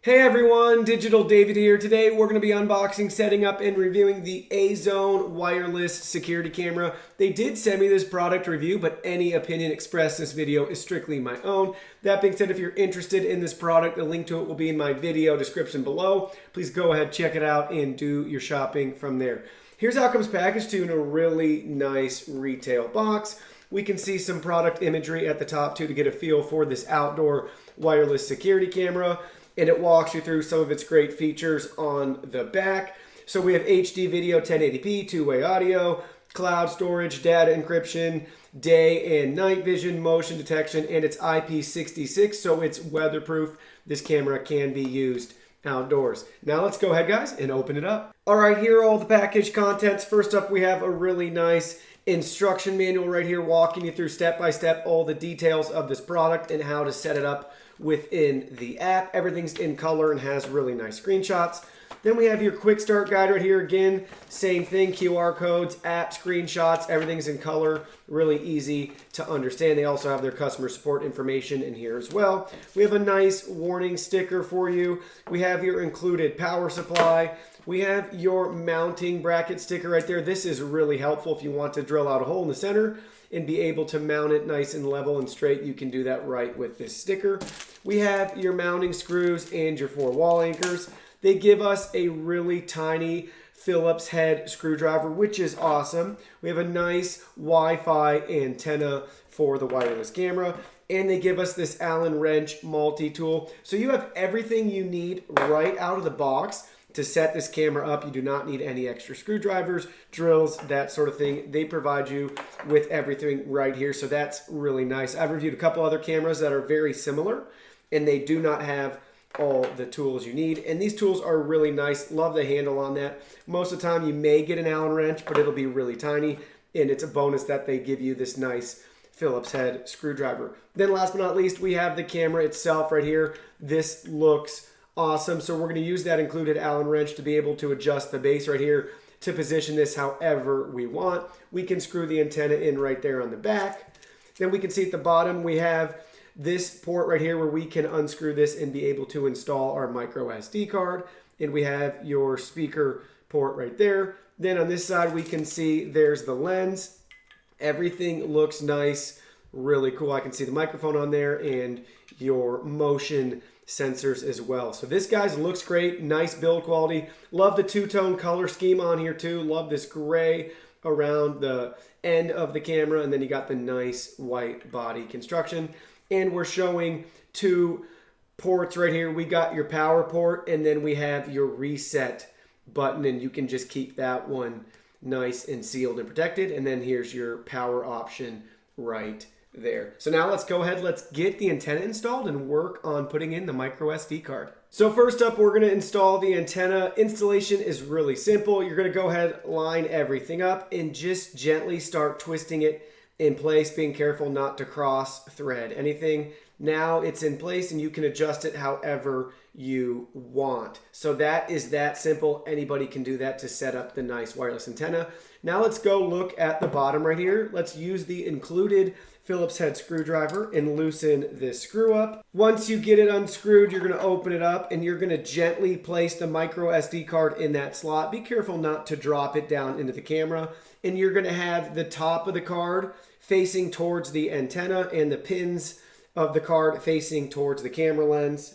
Hey everyone, Digital David here. Today we're going to be unboxing, setting up, and reviewing the AZone wireless security camera. They did send me this product review, but any opinion expressed in this video is strictly my own. That being said, if you're interested in this product, the link to it will be in my video description below. Please go ahead, check it out, and do your shopping from there. Here's how it comes packaged to in a really nice retail box. We can see some product imagery at the top too to get a feel for this outdoor wireless security camera. And it walks you through some of its great features on the back. So we have HD video, 1080p, two-way audio, cloud storage, data encryption, day and night vision, motion detection, and it's IP66, so it's weatherproof. This camera can be used outdoors. Now let's go ahead, guys, and open it up. All right, here are all the package contents. First up, we have a really nice instruction manual right here walking you through step-by-step all the details of this product and how to set it up within the app. Everything's in color and has really nice screenshots. Then we have your quick start guide right here. Again, same thing, QR codes, app screenshots, everything's in color, really easy to understand. They also have their customer support information in here as well. We have a nice warning sticker for you. We have your included power supply. We have your mounting bracket sticker right there. This is really helpful if you want to drill out a hole in the center and be able to mount it nice and level and straight. You can do that right with this sticker. We have your mounting screws and your 4 wall anchors. They give us a really tiny Phillips head screwdriver, which is awesome. We have a nice Wi-Fi antenna for the wireless camera, and they give us this Allen wrench multi-tool. So you have everything you need right out of the box to set this camera up. You do not need any extra screwdrivers, drills, that sort of thing. They provide you with everything right here, so that's really nice. I've reviewed a couple other cameras that are very similar, and they do not have all the tools you need. And these tools are really nice. Love the handle on that. Most of the time you may get an Allen wrench, but it'll be really tiny, and it's a bonus that they give you this nice Phillips head screwdriver. Then last but not least, we have the camera itself right here. This looks awesome. So we're going to use that included Allen wrench to be able to adjust the base right here to position this however we want. We can screw the antenna in right there on the back. Then we can see at the bottom we have this port right here where we can unscrew this and be able to install our micro SD card. And we have your speaker port right there. Then on this side we can see there's the lens. Everything looks nice, really cool. I can see the microphone on there and your motion sensors as well. So this, guys, looks great. Nice build quality. Love the two-tone color scheme on here too. Love this gray around the end of the camera, and then you got the nice white body construction. And we're showing 2 ports right here. We got your power port, and then we have your reset button, and you can just keep that one nice and sealed and protected. And then here's your power option right there. So now let's go ahead, let's get the antenna installed and work on putting in the micro SD card. So first up, we're going to install the antenna. Installation is really simple. You're going to go ahead, line everything up, and just gently start twisting it in place, being careful not to cross thread anything. Now it's in place and you can adjust it however you want. So that is that simple. Anybody can do that to set up the nice wireless antenna. Now let's go look at the bottom right here. Let's use the included Phillips head screwdriver and loosen this screw up. Once you get it unscrewed, you're going to open it up and you're going to gently place the micro SD card in that slot. Be careful not to drop it down into the camera. And you're going to have the top of the card facing towards the antenna and the pins of the card facing towards the camera lens.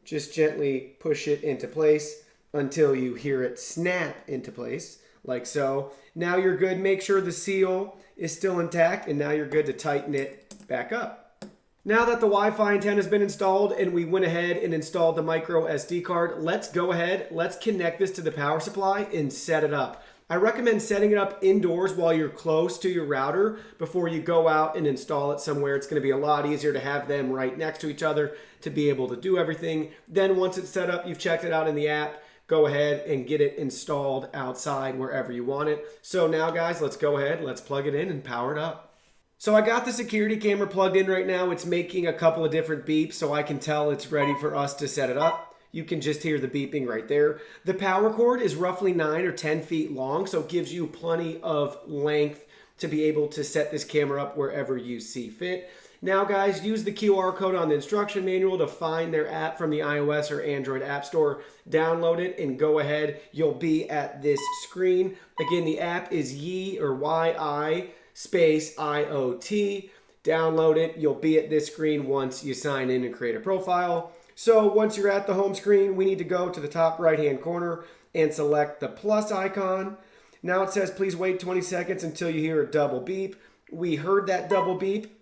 Just gently push it into place until you hear it snap into place, like so. Now you're good. Make sure the seal is still intact, and now you're good to tighten it back up. Now that the Wi-Fi antenna has been installed and we went ahead and installed the micro SD card, let's go ahead, let's connect this to the power supply and set it up. I recommend setting it up indoors while you're close to your router before you go out and install it somewhere. It's going to be a lot easier to have them right next to each other to be able to do everything. Then once it's set up, you've checked it out in the app, go ahead and get it installed outside wherever you want it. So now, guys, let's go ahead, let's plug it in and power it up. So I got the security camera plugged in right now. It's making a couple of different beeps, so I can tell it's ready for us to set it up. You can just hear the beeping right there. The power cord is roughly 9 or 10 feet long, so it gives you plenty of length to be able to set this camera up wherever you see fit. Now guys, use the QR code on the instruction manual to find their app from the iOS or Android App Store. Download it and go ahead. You'll be at this screen. Again, the app is YI space IoT. Download it. You'll be at this screen once you sign in and create a profile. So once you're at the home screen, we need to go to the top right-hand corner and select the plus icon. Now it says, please wait 20 seconds until you hear a double beep. We heard that double beep.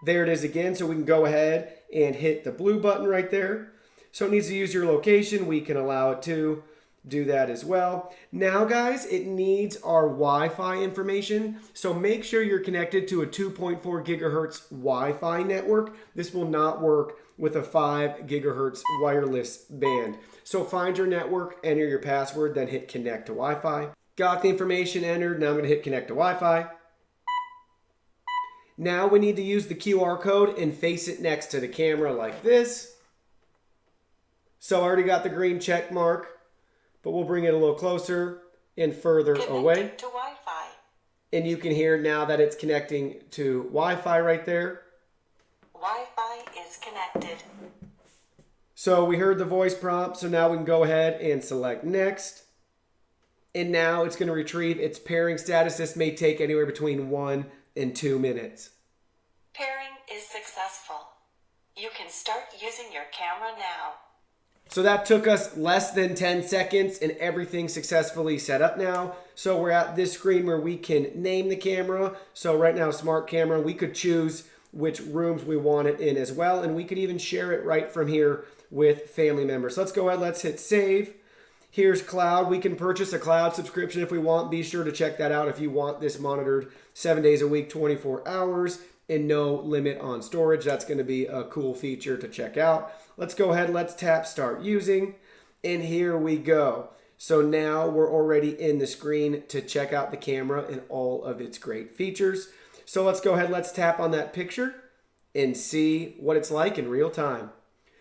There it is again, so we can go ahead and hit the blue button right there. So it needs to use your location. We can allow it to do that as well. Now guys, it needs our Wi-Fi information. So make sure you're connected to a 2.4 gigahertz Wi-Fi network. This will not work with a 5 gigahertz wireless band. So find your network, enter your password, then hit connect to Wi-Fi. Got the information entered. Now I'm going to hit connect to Wi-Fi. Now we need to use the QR code and face it next to the camera like this. So I already got the green check mark, but we'll bring it a little closer and further away. To Wi-Fi. And you can hear now that it's connecting to Wi-Fi right there. Wi-Fi is connected. So we heard the voice prompt, so now we can go ahead and select next. And now it's going to retrieve its pairing status. This may take anywhere between 1 and 2 minutes. Pairing is successful. You can start using your camera now. So that took us less than 10 seconds and everything's successfully set up now. So we're at this screen where we can name the camera. So right now, smart camera, we could choose which rooms we want it in as well. And we could even share it right from here with family members. So let's go ahead, let's hit save. Here's cloud. We can purchase a cloud subscription if we want. Be sure to check that out if you want this monitored 7 days a week, 24 hours, and no limit on storage. That's going to be a cool feature to check out. Let's go ahead. Let's tap start using. And here we go. So now we're already in the screen to check out the camera and all of its great features. So let's go ahead. Let's tap on that picture and see what it's like in real time.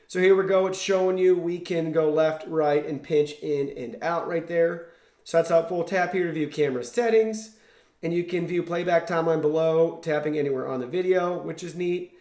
So here we go. It's showing you we can go left, right, and pinch in and out right there. So that's helpful. Tap here to view camera settings. And you can view playback timeline below, tapping anywhere on the video, which is neat.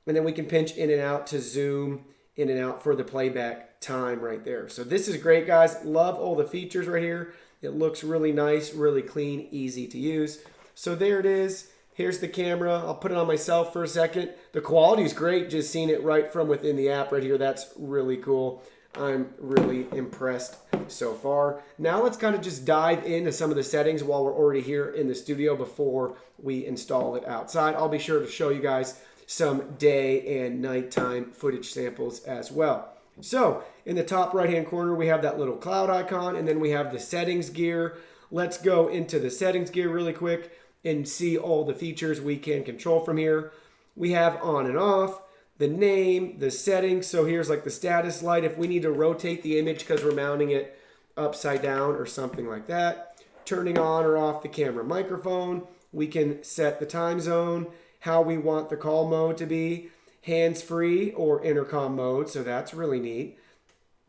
And then we can pinch in and out to zoom in and out for the playback time right there. So this is great, guys. Love all the features right here. It looks really nice, really clean, easy to use. So there it is. Here's the camera. I'll put it on myself for a second. The quality is great, just seeing it right from within the app right here. That's really cool. I'm really impressed so far. Now let's kind of just dive into some of the settings while we're already here in the studio before we install it outside. I'll be sure to show you guys some day and nighttime footage samples as well. So in the top right-hand corner, we have that little cloud icon, and then we have the settings gear. Let's go into the settings gear really quick and see all the features we can control from here. We have on and off, the name, the settings. So here's like the status light. If we need to rotate the image because we're mounting it upside down or something like that. Turning on or off the camera microphone. We can set the time zone, how we want the call mode to be, hands-free or intercom mode. So that's really neat.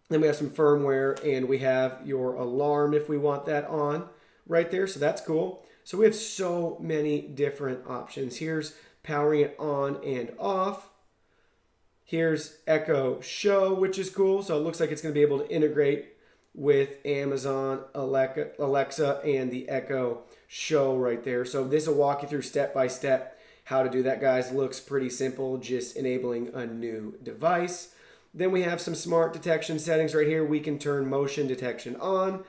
Then we have some firmware and we have your alarm if we want that on right there. So that's cool. So we have so many different options. Here's powering it on and off. Here's Echo Show, which is cool. So it looks like it's going to be able to integrate with Amazon, Alexa, and the Echo Show right there. So this will walk you through step by step how to do that, guys. Looks pretty simple, just enabling a new device. Then we have some smart detection settings right here. We can turn motion detection on.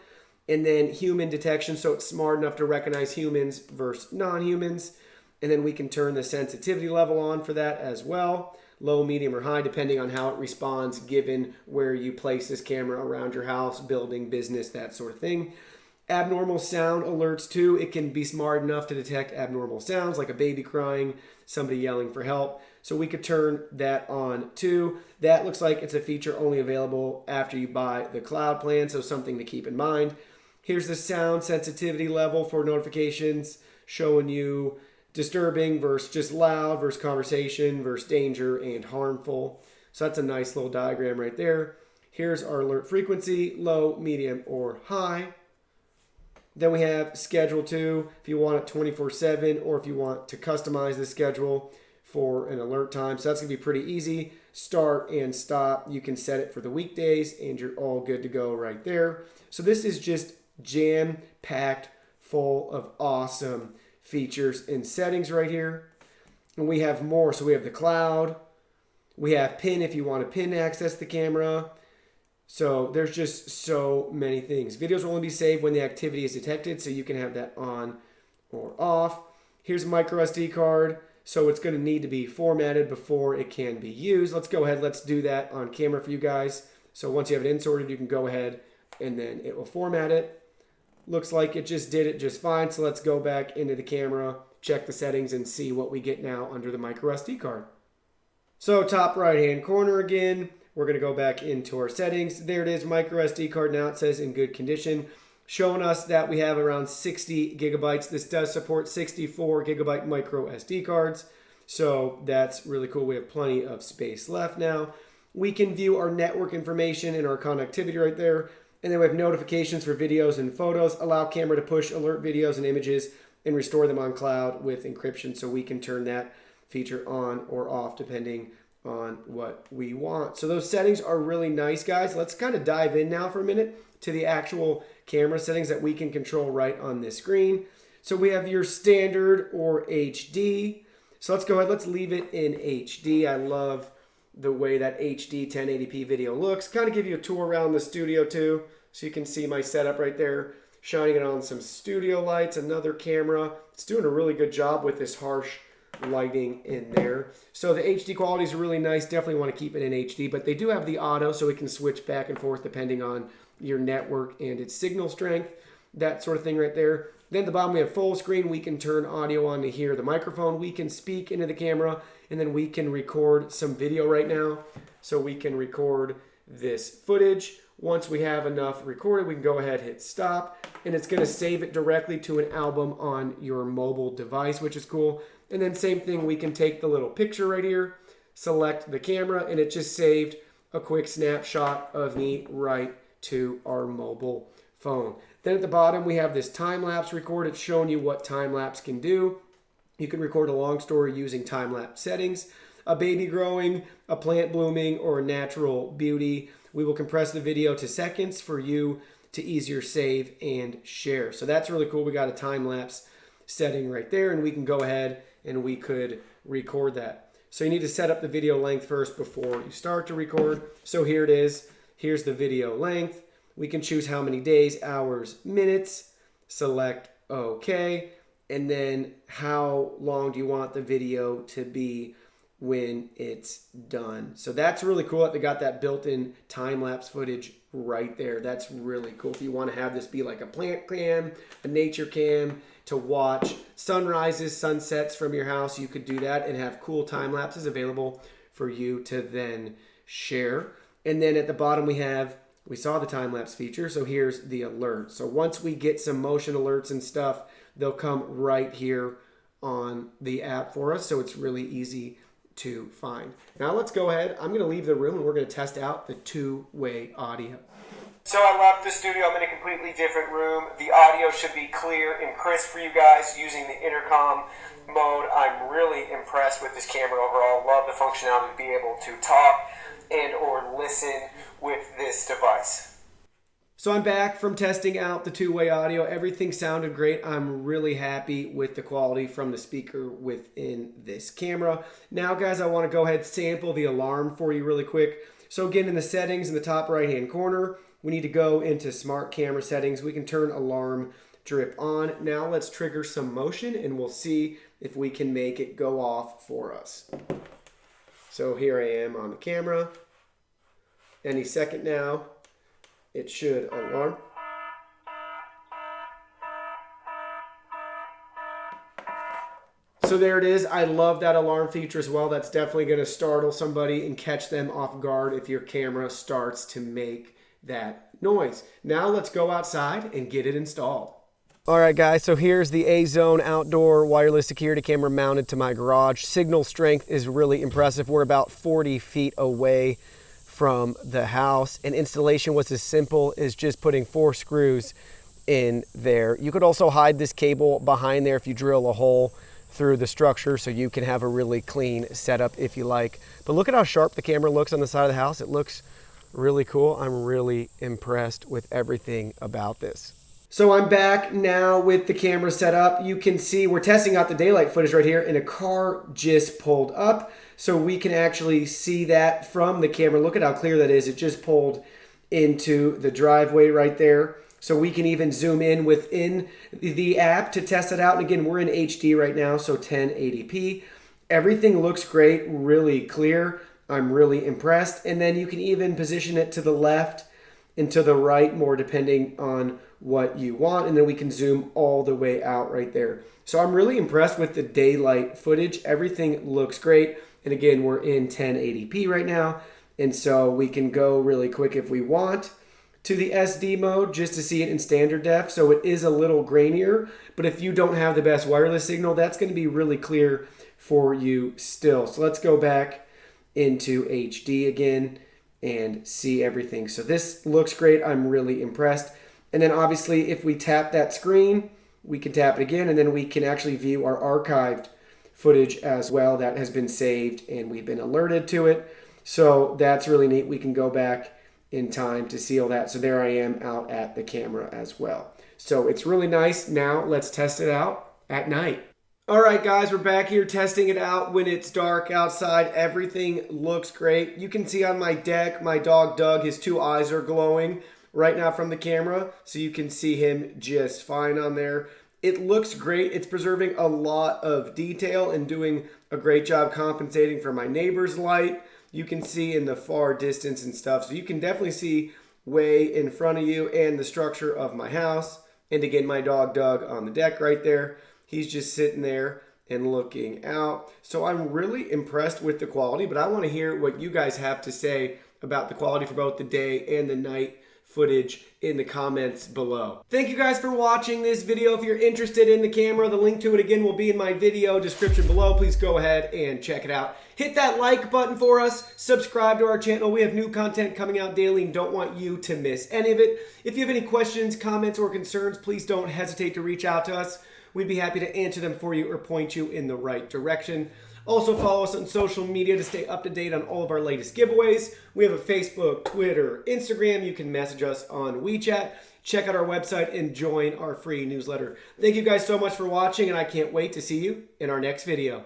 And then human detection, so it's smart enough to recognize humans versus non-humans. And then we can turn the sensitivity level on for that as well. Low, medium, or high, depending on how it responds given where you place this camera around your house, building, business, that sort of thing. Abnormal sound alerts too. It can be smart enough to detect abnormal sounds like a baby crying, somebody yelling for help. So we could turn that on too. That looks like it's a feature only available after you buy the cloud plan, so something to keep in mind. Here's the sound sensitivity level for notifications, showing you disturbing versus just loud versus conversation versus danger and harmful. So that's a nice little diagram right there. Here's our alert frequency, low, medium, or high. Then we have schedule 2 if you want it 24/7 or if you want to customize the schedule for an alert time. So that's going to be pretty easy. Start and stop. You can set it for the weekdays and you're all good to go right there. So this is just jam-packed full of awesome features and settings right here. And we have more. So we have the cloud. We have pin if you want to pin access the camera. So there's just so many things. Videos will only be saved when the activity is detected, so you can have that on or off. Here's a micro SD card. So it's going to need to be formatted before it can be used. Let's go ahead. Let's do that on camera for you guys. So once you have it inserted, you can go ahead and then it will format it. Looks like it just did it just fine. So let's go back into the camera, check the settings, and see what we get now under the micro SD card. So top right-hand corner again. We're going to go back into our settings. There it is, micro SD card. Now it says in good condition, showing us that we have around 60 gigabytes. This does support 64 gigabyte micro SD cards. So that's really cool. We have plenty of space left now. We can view our network information and our connectivity right there. And then we have notifications for videos and photos. Allow camera to push alert videos and images and restore them on cloud with encryption. So we can turn that feature on or off depending on what we want. So those settings are really nice, guys. Let's kind of dive in now for a minute to the actual camera settings that we can control right on this screen. So we have your standard or HD. So let's go ahead, let's leave it in HD. I love the way that HD 1080p video looks. Kind of give you a tour around the studio too. So you can see my setup right there, shining it on some studio lights, another camera. It's doing a really good job with this harsh lighting in there. So the HD quality is really nice. Definitely want to keep it in HD, but they do have the auto so it can switch back and forth depending on your network and its signal strength, that sort of thing right there. Then at the bottom we have full screen. We can turn audio on to hear the microphone. We can speak into the camera, and then we can record some video right now. So we can record this footage. Once we have enough recorded, we can go ahead, hit stop, and it's going to save it directly to an album on your mobile device, which is cool. And then same thing, we can take the little picture right here, select the camera, and it just saved a quick snapshot of me right to our mobile phone. Then at the bottom, we have this time-lapse record. It's showing you what time-lapse can do. You can record a long story using time-lapse settings, a baby growing, a plant blooming, or a natural beauty. We will compress the video to seconds for you to easier save and share. So that's really cool. We got a time-lapse setting right there, and we can go ahead and we could record that. So you need to set up the video length first before you start to record. So here it is. Here's the video length. We can choose how many days, hours, minutes, select OK, and then how long do you want the video to be when it's done. So that's really cool that they got that built-in time-lapse footage right there. That's really cool. If you want to have this be like a plant cam, a nature cam, to watch sunrises, sunsets from your house, you could do that and have cool time lapses available for you to then share. And then at the bottom we saw the time lapse feature, so here's the alert. So once we get some motion alerts and stuff, they'll come right here on the app for us, so it's really easy to find. Now let's go ahead. I'm going to leave the room and we're going to test out the two-way audio. So I left the studio. I'm in a completely different room. The audio should be clear and crisp for you guys using the intercom mode. I'm really impressed with this camera overall. Love the functionality to be able to talk and or listen with this device. So I'm back from testing out the two-way audio. Everything sounded great. I'm really happy with the quality from the speaker within this camera. Now guys, I want to go ahead and sample the alarm for you really quick. So again, in the settings in the top right-hand corner, we need to go into smart camera settings. We can turn alarm drip on. Now let's trigger some motion and we'll see if we can make it go off for us. So here I am on the camera. Any second now, it should alarm. So there it is. I love that alarm feature as well. That's definitely going to startle somebody and catch them off guard if your camera starts to make that noise. Now let's go outside and get it installed. All right, guys, so here's the AZone outdoor wireless security camera mounted to my garage. Signal strength is really impressive. We're about 40 feet away from the house, and installation was as simple as just putting 4 screws in there. You could also hide this cable behind there if you drill a hole through the structure, so you can have a really clean setup if you like. But look at how sharp the camera looks on the side of the house. It looks really cool. I'm really impressed with everything about this. So I'm back now with the camera set up. You can see we're testing out the daylight footage right here, and a car just pulled up. So we can actually see that from the camera. Look at how clear that is. It just pulled into the driveway right there. So we can even zoom in within the app to test it out. And again, we're in HD right now, so 1080p. Everything looks great, really clear. I'm really impressed. And then you can even position it to the left and to the right more depending on what you want. And then we can zoom all the way out right there. So I'm really impressed with the daylight footage. Everything looks great. And again, we're in 1080p right now. And so we can go really quick if we want to the SD mode just to see it in standard def. So it is a little grainier, but if you don't have the best wireless signal, that's going to be really clear for you still. So let's go back into HD again and see everything. So this looks great. I'm really impressed. And then obviously if we tap that screen, we can tap it again, and then we can actually view our archived footage as well that has been saved and we've been alerted to it. So that's really neat. We can go back in time to see all that. So there I am out at the camera as well. So it's really nice. Now let's test it out at night. All right, guys, we're back here testing it out when it's dark outside. Everything looks great. You can see on my deck, my dog Doug, his two eyes are glowing right now from the camera. So you can see him just fine on there. It looks great. It's preserving a lot of detail and doing a great job compensating for my neighbor's light. You can see in the far distance and stuff. So you can definitely see way in front of you and the structure of my house. And again, my dog Doug on the deck right there. He's just sitting there and looking out. So I'm really impressed with the quality, but I want to hear what you guys have to say about the quality for both the day and the night footage in the comments below. Thank you guys for watching this video. If you're interested in the camera, the link to it again will be in my video description below. Please go ahead and check it out. Hit that like button for us. Subscribe to our channel. We have new content coming out daily and don't want you to miss any of it. If you have any questions, comments, or concerns, please don't hesitate to reach out to us. We'd be happy to answer them for you or point you in the right direction. Also follow us on social media to stay up to date on all of our latest giveaways. We have a Facebook, Twitter, Instagram. You can message us on WeChat. Check out our website and join our free newsletter. Thank you guys so much for watching, and I can't wait to see you in our next video.